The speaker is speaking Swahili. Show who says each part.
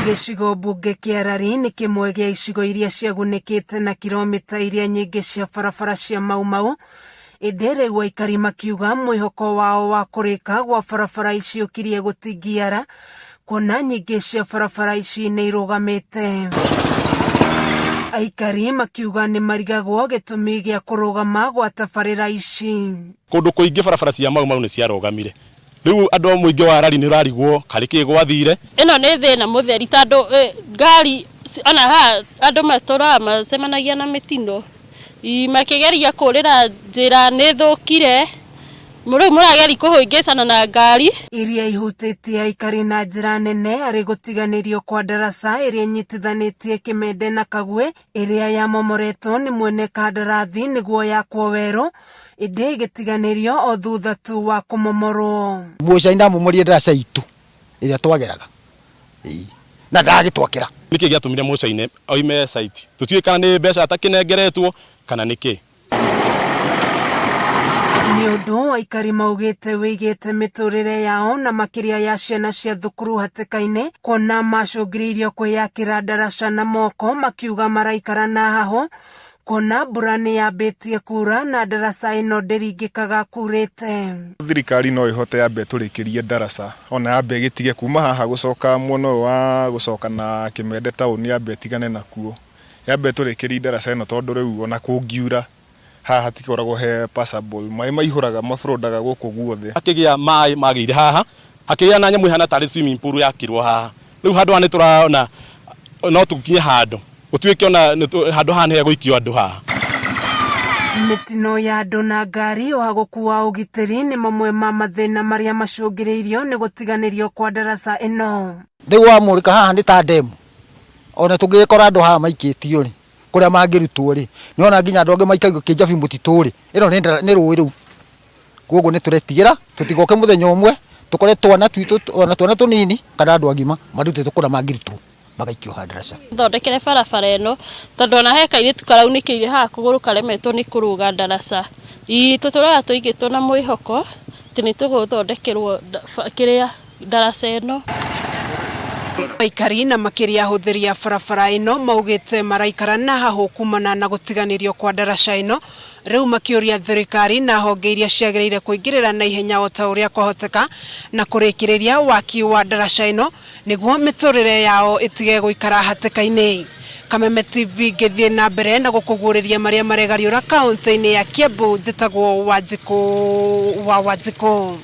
Speaker 1: Gĩcigo mbunge kĩa Rari nĩ kĩmwe gĩa icigo iria ciagunĩkĩte na kilomita iria nyingĩ cia barabara cia Mau Mau. Ĩndĩ rĩu aikari makiuga mwĩhoko wao wa kũrĩka gwa barabara ici ũkirie gũtingiara, kuona nyingĩ cia barabara ici nĩ irũgamĩte. Aikari makiuga nĩ marigagwo gĩtũmi gĩa kũrũgama gwa tabarĩra ici.
Speaker 2: Kũndũ kũingĩ barabara cia Mau Mau nĩ ciarũgamire. Rĩu andũ mũingĩ wa Rari nĩ ũrarigwo karĩkĩ gwathire.
Speaker 3: Ĩno nĩ thĩna mũtheri tondũ ngari ona ha andũ matũraga macemanagia na mĩtino. Makĩgeria kũrĩra njĩra nĩ thũkire. Rĩu mũrageria kũhĩngĩcana na ngari
Speaker 1: iria ihutĩtie aikari na njĩra nene arĩ gũtiganĩrio kwa ndaraca ĩrĩa inyitithanĩtie Kĩmende na Kagwe, ĩrĩa yamomoretwo nĩ mwene kandarathi nĩguo yakwo werũ, ĩndĩ ĩgĩtiganĩrio o thutha tu wa kũmomorwo.
Speaker 4: Mũico ndamomorie ndaraca itũ ĩrĩa twageraga na ndagĩtwakĩra.
Speaker 2: Nĩkĩ gĩatũmire Mũico oime site? Tũtiũĩ kana nĩ mbeca atakĩnengeretwo kana nĩkĩ?
Speaker 1: Nĩ ũndũ aikari maugĩte wĩigĩte mĩtũrĩre yao na makĩria ya ciana cia thukuru hatĩka-inĩ, kuona macũngĩrĩirio kwĩyakĩra ndaraca na moko, makiuga maraikara na haho, kuona mbura nĩ yambĩtie kura na ndaraca ĩno ndĩringĩkaga kurĩte.
Speaker 5: Thirikari no ĩhote yambe tũrĩkĩrie ndaraca, ona yambe gĩtige kuma haha gũcoka muono wa gũcoka na Kĩmende taũni, yambe tigane nakuo, yambe tũrĩkĩrie ndaraca ĩno tondũ rĩu ona kũngiura haha hatikoragwo he passable, maĩ maihũraga mabũrũndaga gũkũ guothe.
Speaker 2: Hakĩgĩa maĩ magĩire haha, hakĩgĩa na nyamũ ihana tarĩ swimming pool yakirwo haha. Rĩu handũ haha nĩ tũraona no tũkinye handũ gũtuĩke ona handũ haha nĩ hegũikio andũ haha.
Speaker 1: Mĩtino ya andũ na ngari o gũkua ũgitĩri nĩ mamwe ma mathĩna marĩa macũngĩrĩirio nĩ gũtiganĩrio kwa ndaraca ĩno.
Speaker 4: Rĩu wamũrĩka haha nĩ ta ndemu, ona tũngĩkora andũ haha maikĩtio rĩ, kũrĩa mangĩrutwo rĩ, nĩ ona nginya andũ angĩ maikagio kĩnjabi mũtitũ rĩ, ĩno nĩ rũĩ rĩu. Koguo nĩ tũretigĩra tũtigoke mũthenya ũmwe tũkore twana twitũ ona twana tũnini kana andũ agima marutĩtwo kũrĩa mangĩrutwo magaikio ha ndaraca.
Speaker 3: Thondekere barabara ĩno tondũ ona he kairĩtu karaunĩkĩire haha kũgũrũ karemetwo nĩ kũrũga ndaraca. Tũtũraga tũigĩtwo na mwĩhoko atĩ nĩ tũgũthondekerwo kĩrĩa ndaraca ĩno.
Speaker 1: Aikari na makĩria ahũthĩri a barabara ĩno maugĩte maraikara na haho kumana na gũtiganĩrio kwa ndaraca ĩno, rĩu makĩũria thirikari na honge iria ciagĩrĩire kũingĩrĩra na ihenya o ta ũrĩa kwahoteka na kũrĩkĩrĩria waki wa ndaraca ĩno nĩguo mĩtũrĩre yao ĩtige gũikara hatĩka-inĩ. Kameme TV ngĩthiĩ na mbere na gũkũguũrĩria marĩa maregariũra kaunti-inĩ ya Kiambu, njĩtagwo Wanjikũ wa Wanjikũ.